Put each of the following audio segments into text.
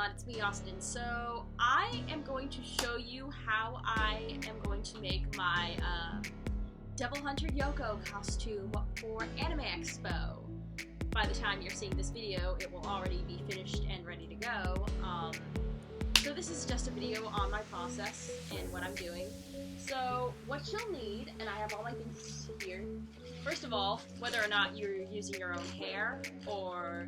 everyone, it's me, Austin. So, I am going to show you how I am going to make my Devil Hunter Yohko costume for Anime Expo. By the time you're seeing this video, it will already be finished and ready to go. So this is just a video on my process and what I'm doing. So, what you'll need, and I have all my things here. First of all, whether or not you're using your own hair, or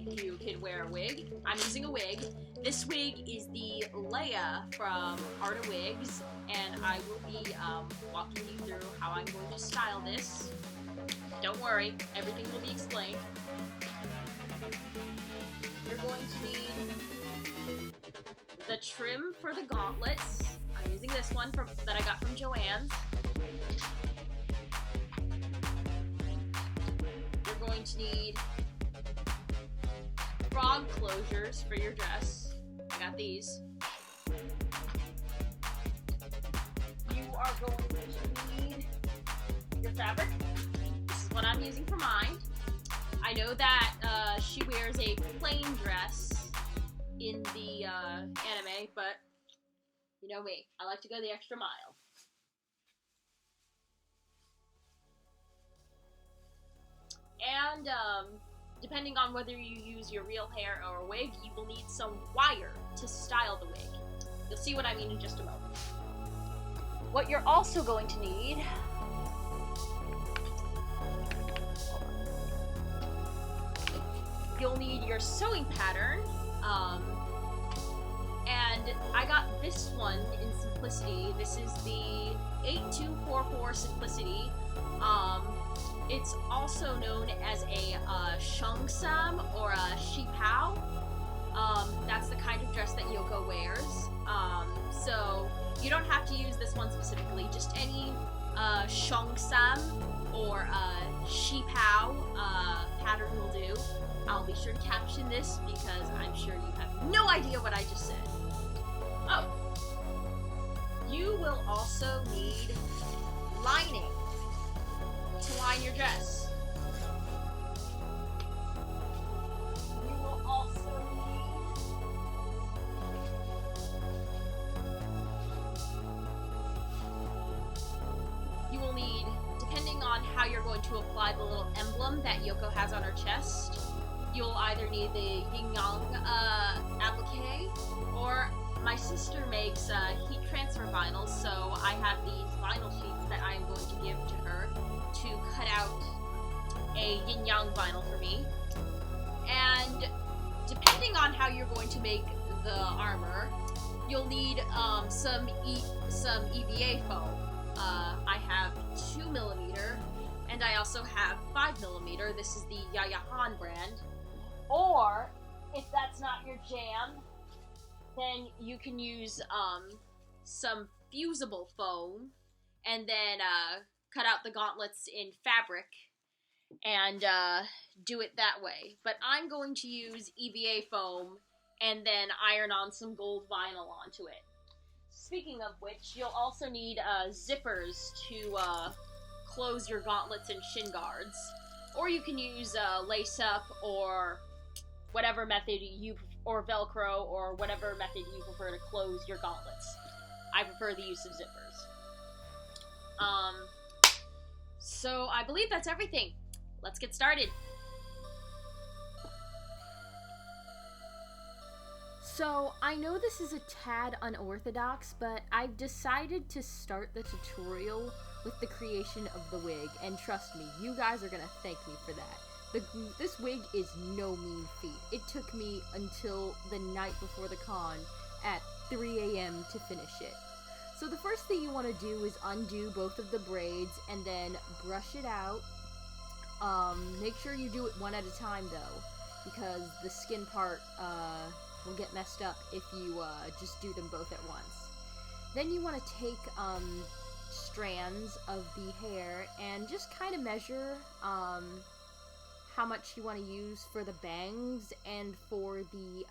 you could wear a wig. I'm using a wig. This wig is the Leia from Art of Wigs, and I will be walking you through how I'm going to style this. Don't worry, everything will be explained. You're going to need the trim for the gauntlets. I'm using this one that I got from Joann's. You're going to need frog closures for your dress. I got these. You are going to need your fabric. This is what I'm using for mine. I know that she wears a plain dress in the anime, but you know me, I like to go the extra mile. And depending on whether you use your real hair or a wig, you will need some wire to style the wig. You'll see what I mean in just a moment. What you're also going to need you'll need your sewing pattern, and I got this one in Simplicity. This is the 8244 Simplicity. It's also known as a shungsam or a shipao. That's the kind of dress that Yohko wears. So you don't have to use this one specifically, just any shungsam or shipao pattern will do. I'll be sure to caption this because I'm sure you have no idea what I just said. Oh, you will also need lining to line your dress. You will also need, depending on how you're going to apply the little emblem that Yohko has on her chest, you'll either need the yin-yang applique, or my sister makes heat transfer vinyls, so I have these vinyl sheets that I am going to give to her to cut out a yin-yang vinyl for me. And depending on how you're going to make the armor, you'll need some EVA foam. I have 2mm, and I also have 5mm. This is the Yayahan brand. Or, if that's not your jam, then you can use some fusible foam, and then cut out the gauntlets in fabric and do it that way. But I'm going to use EVA foam and then iron on some gold vinyl onto it. Speaking of which, you'll also need zippers to close your gauntlets and shin guards. Or you can use lace up or whatever method or Velcro, or whatever method you prefer to close your gauntlets. I prefer the use of zippers. So I believe that's everything. Let's get started. So, I know this is a tad unorthodox, but I've decided to start the tutorial with the creation of the wig, and trust me, you guys are gonna thank me for that. This wig is no mean feat. It took me until the night before the con at 3 a.m. to finish it. So the first thing you want to do is undo both of the braids and then brush it out. Make sure you do it one at a time though, because the skin part will get messed up if you just do them both at once. Then you want to take strands of the hair and just kind of measure how much you want to use for the bangs and for the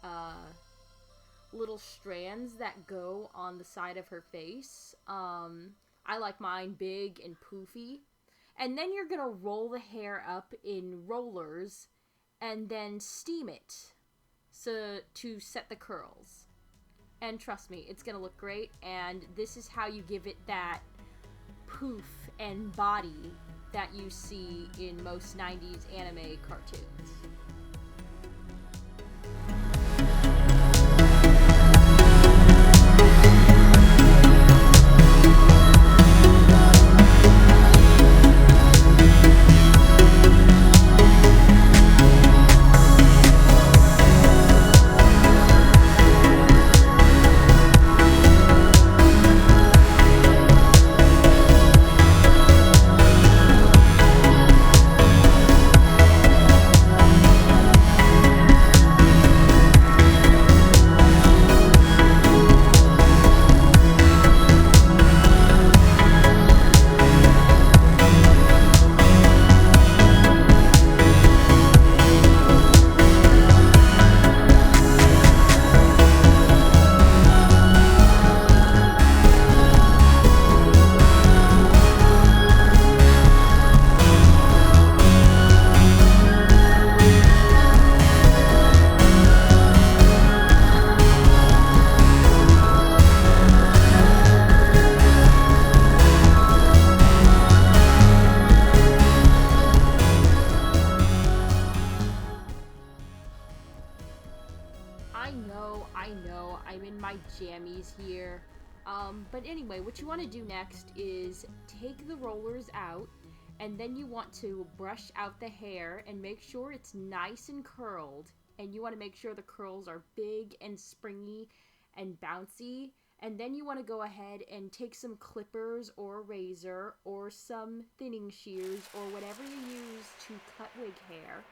little strands that go on the side of her face. I like mine big and poofy. And then you're gonna roll the hair up in rollers and then steam it. to set the curls. And trust me, it's gonna look great, and this is how you give it that poof and body that you see in most 90s anime cartoons. I know, I'm in my jammies here. But anyway, what you want to do next is take the rollers out, and then you want to brush out the hair and make sure it's nice and curled. And you want to make sure the curls are big and springy and bouncy. And then you want to go ahead and take some clippers or a razor or some thinning shears or whatever you use to cut wig hair.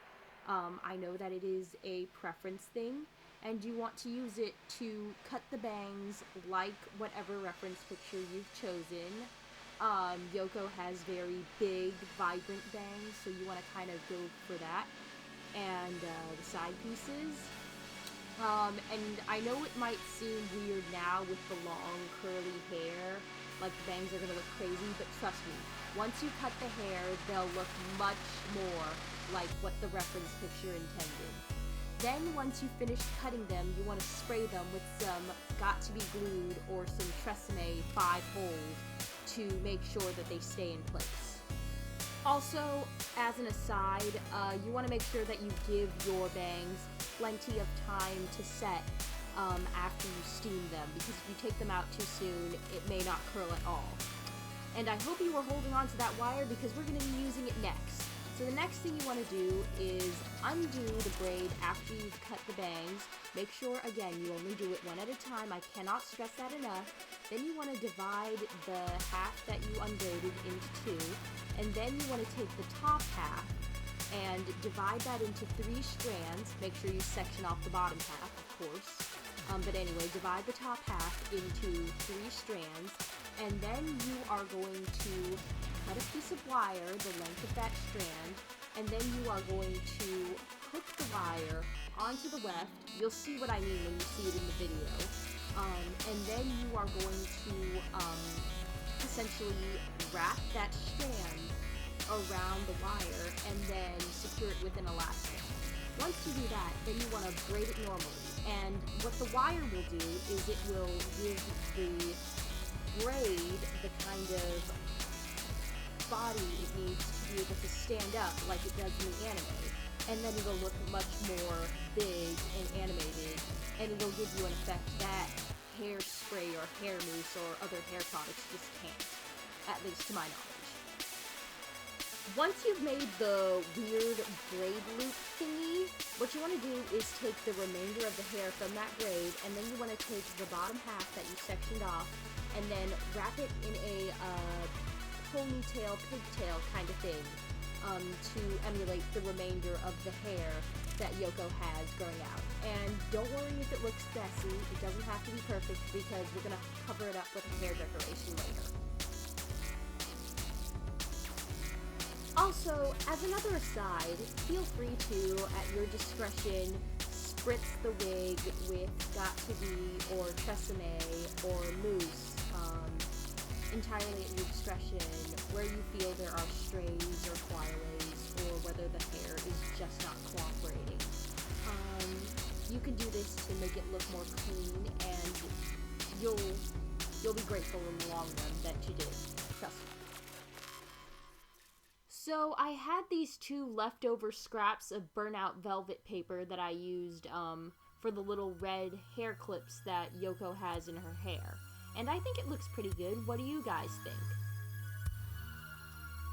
I know that it is a preference thing, and you want to use it to cut the bangs like whatever reference picture you've chosen. Yohko has very big, vibrant bangs, so you want to kind of go for that. And the side pieces. And I know it might seem weird now with the long, curly hair, like the bangs are going to look crazy, but trust me, once you cut the hair, they'll look much more like what the reference picture intended. Then once you finish cutting them, you want to spray them with some Got To Be Glued or some Tresemme 5 holes to make sure that they stay in place. Also, as an aside, you want to make sure that you give your bangs plenty of time to set after you steam them, because if you take them out too soon, it may not curl at all. And I hope you were holding on to that wire, because we're going to be using it next. So the next thing you want to do is undo the braid after you've cut the bangs. Make sure, again, you only do it one at a time. I cannot stress that enough. Then you want to divide the half that you unbraided into two. And then you want to take the top half and divide that into 3 strands. Make sure you section off the bottom half, of course. But anyway, divide the top half into 3 strands. And then you are going to cut a piece of wire the length of that strand, and then you are going to hook the wire onto the weft. You'll see what I mean when you see it in the video. And then you are going to essentially wrap that strand around the wire and then secure it with an elastic. Once you do that, then you want to braid it normally. And what the wire will do is it will give the braid the kind of body it needs to be able to stand up like it does in the anime, and then it'll look much more big and animated, and it'll give you an effect that hairspray or hair mousse or other hair products just can't, at least to my knowledge. Once you've made the weird braid loop thingy, what you want to do is take the remainder of the hair from that braid, and then you want to take the bottom half that you sectioned off and then wrap it in a ponytail, pigtail kind of thing to emulate the remainder of the hair that Yohko has growing out. And don't worry if it looks messy, it doesn't have to be perfect, because we're going to cover it up with a hair decoration later. Also, as another aside, feel free to, at your discretion, spritz the wig with Got To Be or Tresemme or mousse, entirely at your discretion, where you feel there are strays or flyaways, or whether the hair is just not cooperating. you can do this to make it look more clean, and you'll be grateful in the long run that you did. Trust me. So I had these 2 leftover scraps of burnout velvet paper that I used for the little red hair clips that Yohko has in her hair. And I think it looks pretty good. What do you guys think?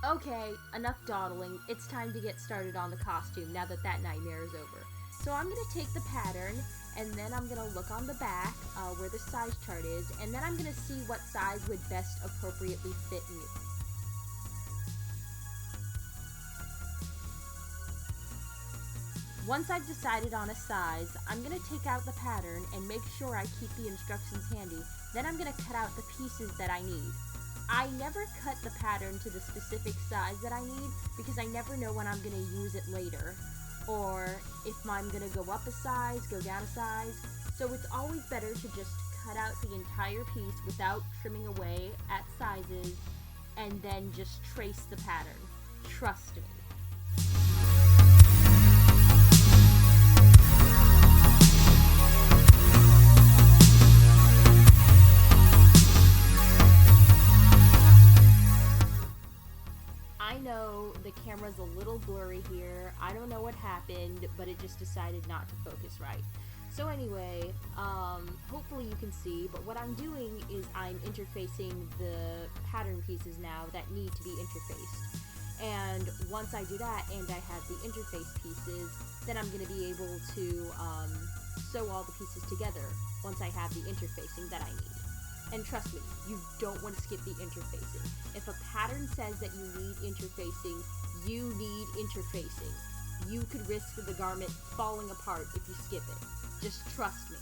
Okay, enough dawdling. It's time to get started on the costume now that that nightmare is over. So I'm going to take the pattern, and then I'm going to look on the back where the size chart is, and then I'm going to see what size would best appropriately fit me. Once I've decided on a size, I'm going to take out the pattern and make sure I keep the instructions handy. Then I'm going to cut out the pieces that I need. I never cut the pattern to the specific size that I need because I never know when I'm going to use it later, or if I'm going to go up a size, go down a size. So it's always better to just cut out the entire piece without trimming away at sizes and then just trace the pattern. Trust me. I know the camera's a little blurry here. I don't know what happened, but it just decided not to focus right. So anyway, hopefully you can see, but what I'm doing is I'm interfacing the pattern pieces now that need to be interfaced. And once I do that and I have the interface pieces, then I'm going to be able to sew all the pieces together once I have the interfacing that I need. And trust me, you don't want to skip the interfacing. If a pattern says that you need interfacing, you need interfacing. You could risk the garment falling apart if you skip it. Just trust me.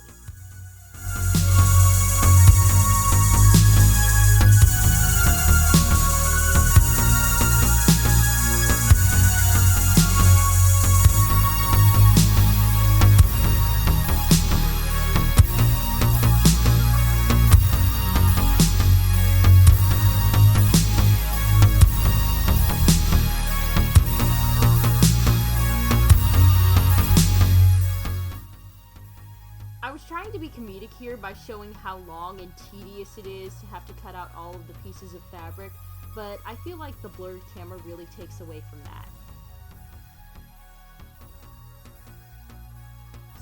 I was trying to be comedic here by showing how long and tedious it is to have to cut out all of the pieces of fabric, but I feel like the blurred camera really takes away from that.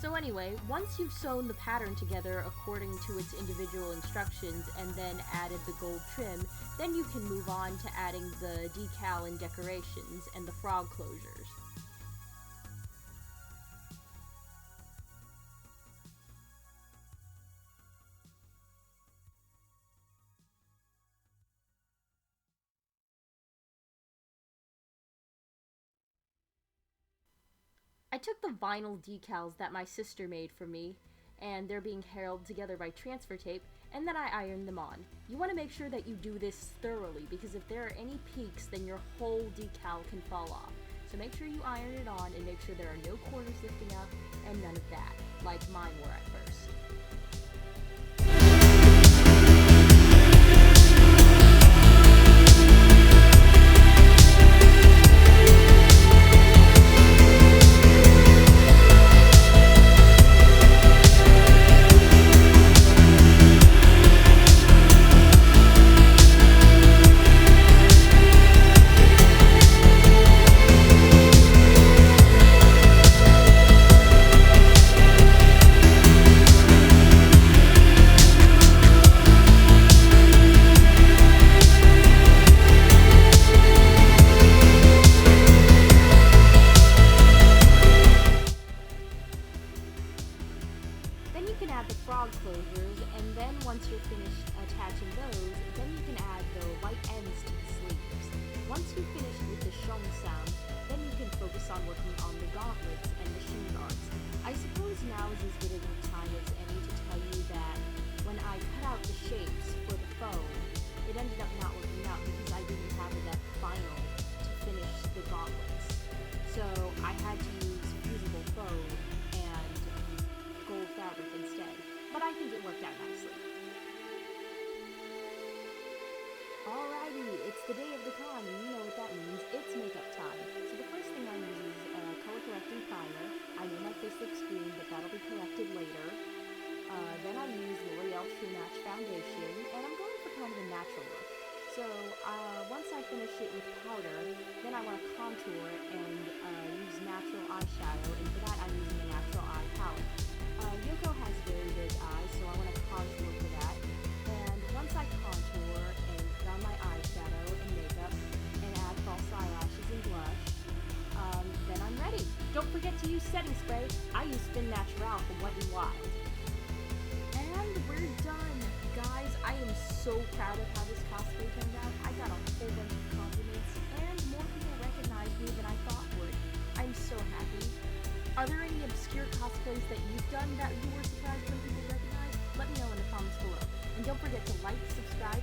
So anyway, once you've sewn the pattern together according to its individual instructions and then added the gold trim, then you can move on to adding the decal and decorations and the frog closures. I took the vinyl decals that my sister made for me, and they're being held together by transfer tape, and then I ironed them on. You want to make sure that you do this thoroughly, because if there are any peaks, then your whole decal can fall off. So make sure you iron it on, and make sure there are no corners lifting up, and none of that, like mine were at first. Then you can add the frog closures, and then once you're finished attaching those, then you can add the white ends to the sleeves. Once you've finished with the shong sound, then you can focus on working on the gauntlets and the shin guards. I suppose now is as good a time as any to tell you that when I cut out the shapes for the foam, it ended up not working out because I didn't have enough vinyl to finish the gauntlets. So I had to use fusible foam and gold fabric instead, but I think it worked out nicely. Alrighty, it's the day of the con, and you know what that means. It's makeup time. So the first thing I use is a color correcting primer. I know my this looks green, but that'll be corrected later. Then I use L'Oreal True Match Foundation, and I'm going for kind of a natural look. So once I finish it with powder, then I want to contour and use natural eyeshadow, and for that I'm using the Natural Eye palette. Yohko has very big eyes, so I want to contour for that. And once I contour and put on my eyeshadow and makeup and add false eyelashes and blush, then I'm ready. Don't forget to use setting spray. I use Fin Natural from Wet n Wild. And we're done. Guys, I am so proud of how this cosplay turned out. I got a whole bunch of compliments, and more people recognized me than I thought would. I'm so happy. Are there any obscure cosplays that you've done that you were surprised when people recognized? Let me know in the comments below. And don't forget to like, subscribe,